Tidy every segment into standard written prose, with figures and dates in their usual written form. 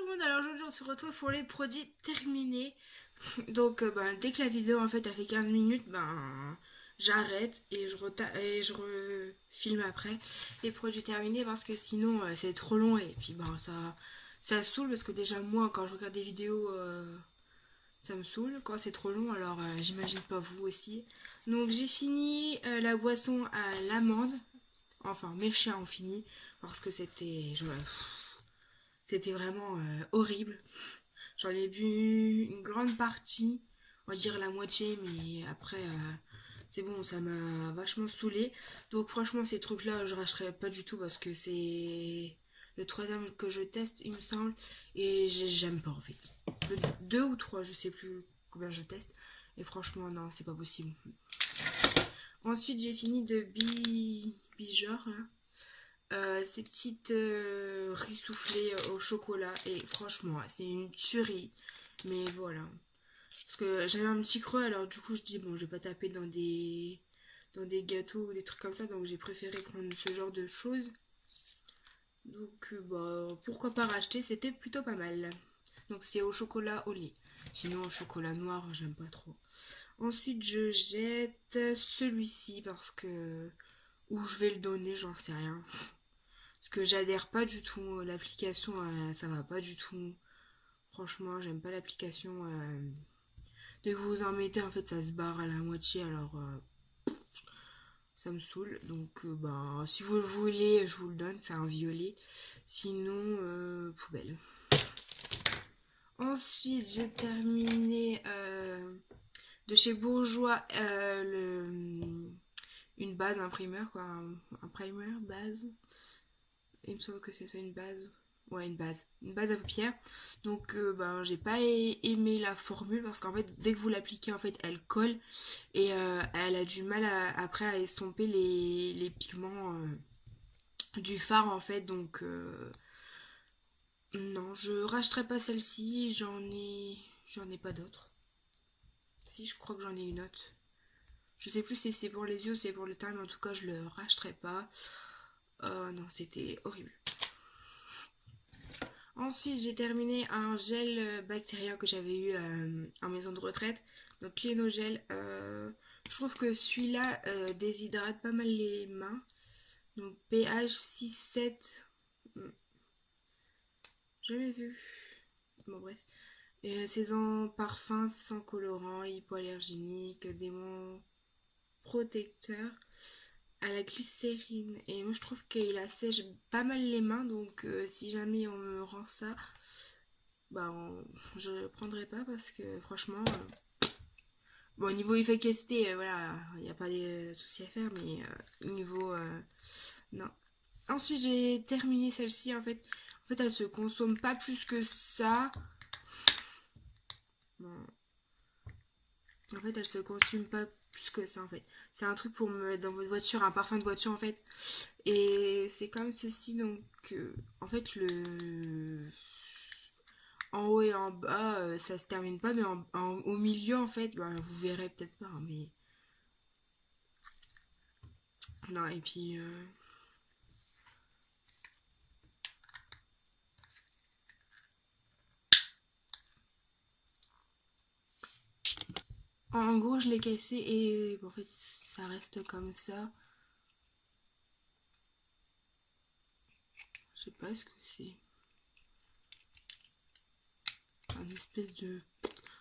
le monde, alors aujourd'hui on se retrouve pour les produits terminés. Donc dès que la vidéo en fait elle fait 15 minutes, j'arrête et je refilme après les produits terminés parce que sinon c'est trop long et puis ça saoule parce que déjà moi quand je regarde des vidéos ça me saoule quand c'est trop long, alors j'imagine pas vous aussi. Donc j'ai fini la boisson à l'amande, enfin mes chiens ont fini parce que c'était vraiment horrible. J'en ai bu une grande partie, on va dire la moitié, mais après, c'est bon, ça m'a vachement saoulé. Donc franchement, ces trucs-là, je rachèterai pas du tout parce que c'est le troisième que je teste, il me semble, et j'aime pas en fait. Le deux ou trois, je sais plus combien je teste, et franchement, non, c'est pas possible. Ensuite, j'ai fini de bijor, là. Ces petites riz soufflées au chocolat. Et franchement, c'est une tuerie. Mais voilà. Parce que j'avais un petit creux, alors du coup, je dis, bon, je vais pas taper dans des gâteaux ou des trucs comme ça. Donc j'ai préféré prendre ce genre de choses. Donc, pourquoi pas racheter, c'était plutôt pas mal. Donc c'est au chocolat au lait. Sinon, au chocolat noir, j'aime pas trop. Ensuite, je jette celui-ci parce que... Où je vais le donner, j'en sais rien. Parce que j'adhère pas du tout. L'application, ça va pas du tout. Franchement, j'aime pas l'application. Dès que vous en mettez, en fait, ça se barre à la moitié. Alors, ça me saoule. Donc, si vous le voulez, je vous le donne. C'est un violet. Sinon, poubelle. Ensuite, j'ai terminé de chez Bourjois une base, un primer, quoi. Un primer, base. Il me semble que c'est ça, une base. Ouais, une base. Une base à paupières. Donc, j'ai pas aimé la formule parce qu'en fait, dès que vous l'appliquez, en fait, elle colle et elle a du mal après à estomper les pigments du fard, en fait. Donc, non, je rachèterai pas celle-ci. J'en ai pas d'autres. Si, je crois que j'en ai une autre. Je sais plus si c'est pour les yeux ou c'est pour le teint, mais en tout cas, je le rachèterai pas. Non, c'était horrible. Ensuite, j'ai terminé un gel bactérien que j'avais eu en maison de retraite. Donc, Clénogel. Je trouve que celui-là déshydrate pas mal les mains. Donc, pH 6,7. Jamais vu. Bon, bref. Et c'est en parfum, sans colorant, hypoallergénique, démon protecteur à la glycérine. Et moi, je trouve qu'il assèche pas mal les mains. Donc, si jamais on me rend ça, je prendrai pas parce que franchement, bon, niveau efficacité, voilà, il n'y a pas de soucis à faire, mais niveau, non. Ensuite, j'ai terminé celle-ci, en fait. En fait, elle se consomme pas plus que ça. Bon. En fait, elle se consomme pas plus que ça, en fait. C'est un truc pour me mettre dans votre voiture, un parfum de voiture, en fait. Et c'est comme ceci, donc, en fait, en haut et en bas, ça se termine pas, mais au milieu, en fait, vous verrez peut-être pas, hein, mais non, et puis en gros, je l'ai cassé et en fait, ça reste comme ça. Je sais pas ce que c'est. Un espèce de,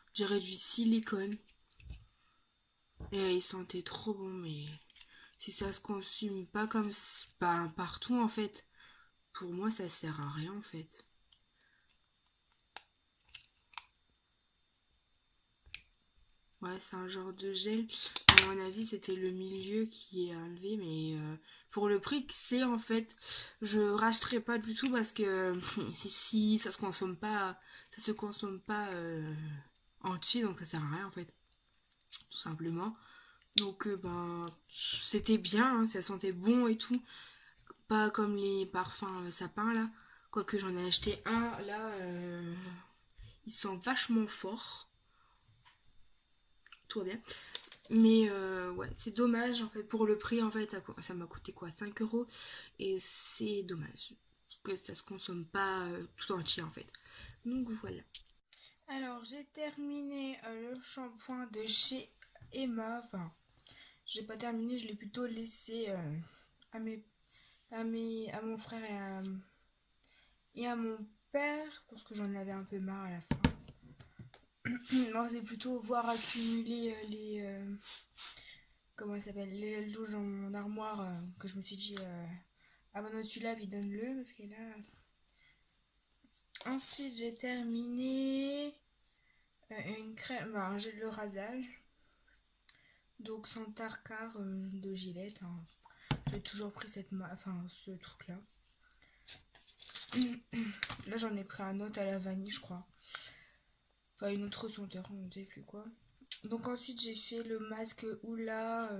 je dirais du silicone. Et il sentait trop bon, mais si ça se consume pas comme pas partout, en fait, pour moi, ça sert à rien, en fait. Ouais, c'est un genre de gel. À mon avis, c'était le milieu qui est enlevé, mais pour le prix que c'est, en fait, je rachèterai pas du tout parce que si ça se consomme pas entier, donc ça sert à rien, en fait, tout simplement. Donc, c'était bien, hein, ça sentait bon et tout. Pas comme les parfums sapin, là. Quoique j'en ai acheté un, là, il sent vachement fort. Tout va bien. Mais ouais, c'est dommage en fait pour le prix en fait, ça m'a coûté quoi 5 euros et c'est dommage. que ça se consomme pas tout entier en fait. Donc voilà. Alors j'ai terminé le shampoing de chez Emma. Enfin, j'ai pas terminé, je l'ai plutôt laissé à à mon frère et à mon père parce que j'en avais un peu marre à la fin. Moi c'est plutôt voir accumuler comment ça s'appelle, les douches dans mon armoire que je me suis dit ah bah non celui-là puis donne-le parce que là. Ensuite j'ai terminé une crème, bah, un gel de rasage. Donc sans tarcar de Gillette. Hein. J'ai toujours pris ce truc là. Là j'en ai pris un autre à la vanille je crois. Enfin une autre senteur, on ne sait plus quoi. Donc ensuite j'ai fait le masque Oula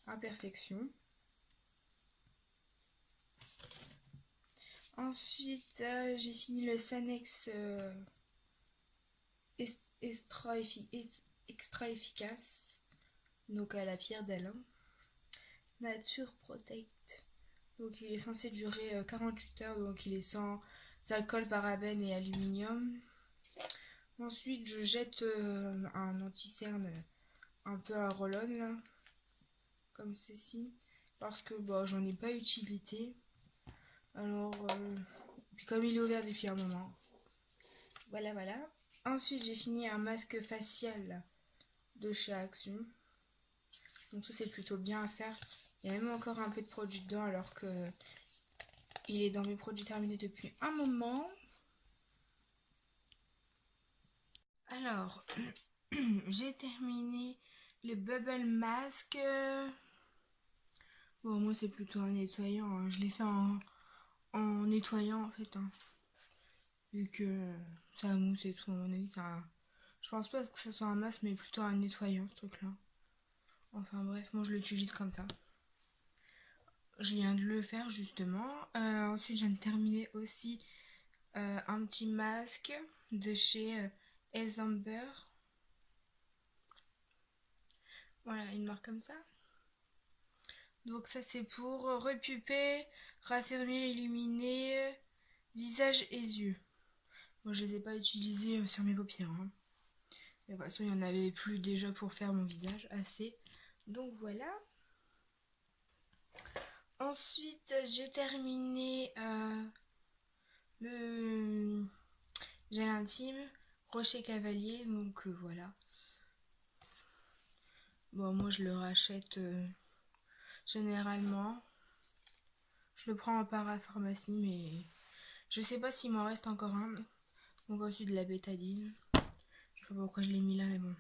Imperfection. Ensuite j'ai fini le Sanex extra efficace. Donc à la pierre d'Alain. Nature Protect. Donc il est censé durer 48 heures, donc il est sans alcool, parabènes et aluminium. Ensuite je jette un anti-cerne un peu à roll-on là, comme ceci, parce que bon, j'en ai pas utilité. Alors, puis comme il est ouvert depuis un moment. Voilà, voilà. Ensuite j'ai fini un masque facial là, de chez Action. Donc ça c'est plutôt bien à faire. Il y a même encore un peu de produit dedans alors que il est dans mes produits terminés depuis un moment. Alors, j'ai terminé le Bubble Mask. Bon, moi c'est plutôt un nettoyant. Hein. Je l'ai fait en nettoyant en fait. Hein. Vu que ça mousse et tout, à mon avis, ça. Je pense pas que ce soit un masque, mais plutôt un nettoyant ce truc-là. Enfin bref, moi je l'utilise comme ça. Je viens de le faire justement. Ensuite, je viens de terminer aussi un petit masque de chez Ezamber. Voilà, une marque comme ça. Donc ça c'est pour repuper, raffermir, illuminer visage et yeux. Moi je les ai pas utilisés sur mes paupières. Hein. Mais de toute façon il y en avait plus déjà pour faire mon visage, assez. Donc voilà. Ensuite j'ai terminé le gel intime Rocher Cavalier. Donc voilà. Bon moi je le rachète généralement. Je le prends en parapharmacie mais je sais pas s'il m'en reste encore un. Donc ensuite de la bétadine. Je sais pas pourquoi je l'ai mis là mais bon.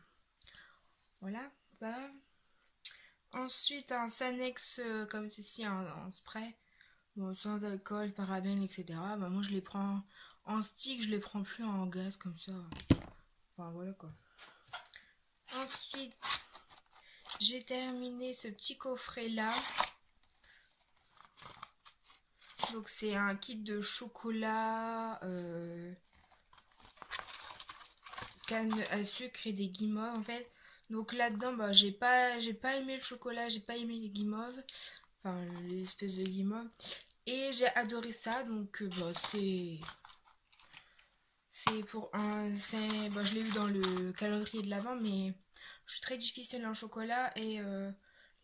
Voilà. Bah. Ensuite un Sanex comme ceci en spray. Bon, sans alcool, parabènes, etc. Bah moi je les prends en stick, je les prends plus en gaz comme ça. Enfin voilà quoi. Ensuite j'ai terminé ce petit coffret là. Donc c'est un kit de chocolat, canne à sucre et des guimauves en fait. Donc là-dedans, bah, j'ai pas aimé le chocolat, j'ai pas aimé les guimauves, enfin les espèces de guimauves. Et j'ai adoré ça, donc bah, c'est pour un, bah, je l'ai eu dans le calendrier de l'avant, mais je suis très difficile en chocolat et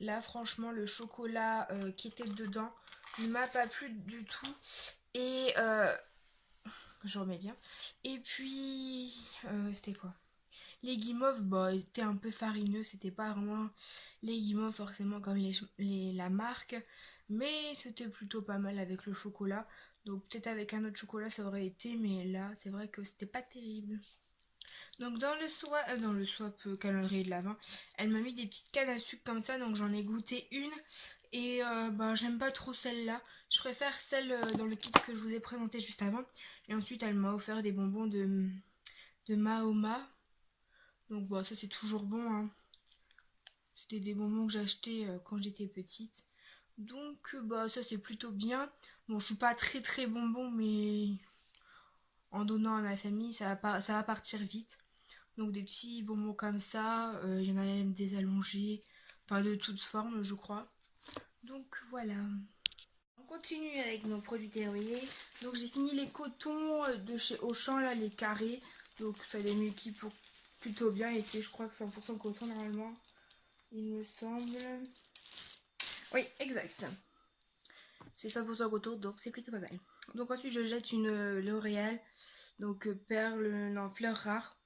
là franchement le chocolat qui était dedans ne m'a pas plu du tout et je remets bien. Et puis c'était quoi? Les guimauves, bah, étaient un peu farineux, c'était pas vraiment les guimauves forcément comme la marque, mais c'était plutôt pas mal avec le chocolat. Donc peut-être avec un autre chocolat ça aurait été, mais là c'est vrai que c'était pas terrible. Donc dans le swap calendrier de l'Avent, elle m'a mis des petites cannes à sucre comme ça, donc j'en ai goûté une. Et bah, j'aime pas trop celle-là. Je préfère celle dans le kit que je vous ai présenté juste avant. Et ensuite elle m'a offert des bonbons de Mahoma. Donc bah, ça c'est toujours bon. Hein. C'était des bonbons que j'achetais quand j'étais petite. Donc bah ça c'est plutôt bien. Bon je suis pas très bonbon mais en donnant à ma famille ça va partir vite. Donc des petits bonbons comme ça. Il y en a même des allongés. Enfin de toutes formes je crois. Donc voilà. continue avec nos produits terminés. Donc j'ai fini les cotons de chez Auchan, là, les carrés. Donc ça les m'équipe plutôt bien. Et c'est, je crois que 100% coton normalement, il me semble. Oui, exact. C'est 100% coton, donc c'est plutôt pas mal. Donc ensuite je jette une L'Oréal, donc perle, non, fleurs rares.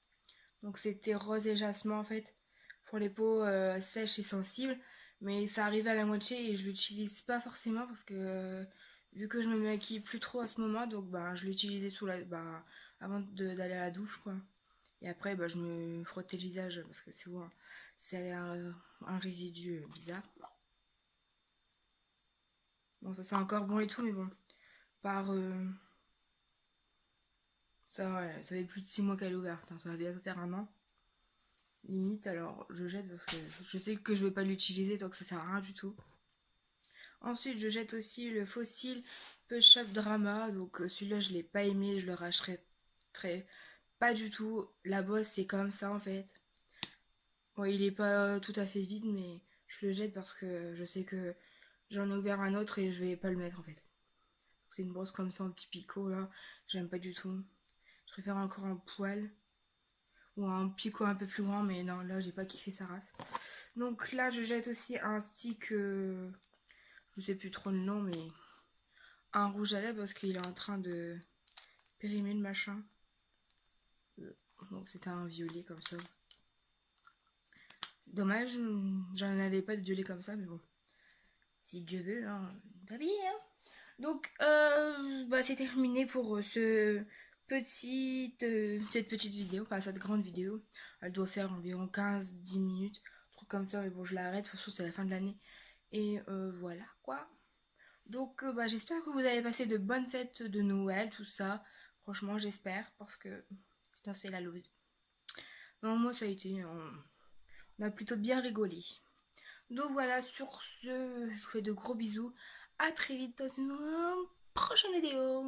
Donc c'était rose et jasmin en fait, pour les peaux sèches et sensibles. Mais ça arrive à la moitié et je l'utilise pas forcément parce que vu que je me maquille plus trop à ce moment, donc bah, je l'utilisais avant d'aller à la douche quoi. Et après bah, je me frottais le visage parce que souvent c'est un résidu bizarre. Bon ça sent encore bon et tout mais bon, par ça, ouais, ça fait plus de 6 mois qu'elle est ouverte, hein, ça va bientôt faire un an. Limite, alors je jette parce que je sais que je vais pas l'utiliser donc ça sert à rien du tout. Ensuite, je jette aussi le Fossil Push Up Drama. Donc celui-là, je l'ai pas aimé, je le racheterai pas du tout. La bosse, c'est comme ça en fait. Bon, il est pas tout à fait vide, mais je le jette parce que je sais que j'en ai ouvert un autre et je vais pas le mettre en fait. C'est une brosse comme ça en petit picot là, j'aime pas du tout. Je préfère encore un poil ou un picot un peu plus grand, mais non, là j'ai pas kiffé sa race. Donc là, je jette aussi un stick, je sais plus trop le nom, mais un rouge à lèvres parce qu'il est en train de périmer le machin. Donc c'était un violet comme ça. C'est dommage, j'en avais pas de violet comme ça, mais bon. Si Dieu veut, hein, t'as bien, hein. Donc, bah, c'est terminé pour cette petite vidéo, enfin cette grande vidéo. Elle doit faire environ 15-10 minutes, un truc comme ça, mais bon, je l'arrête, de toute façon, c'est la fin de l'année. Et voilà, quoi. Donc, bah, j'espère que vous avez passé de bonnes fêtes de Noël, tout ça. Franchement, j'espère, parce que c'est la loose. Non, moi, ça a été, on a plutôt bien rigolé. Donc voilà, sur ce, je vous fais de gros bisous. À très vite dans une prochaine vidéo.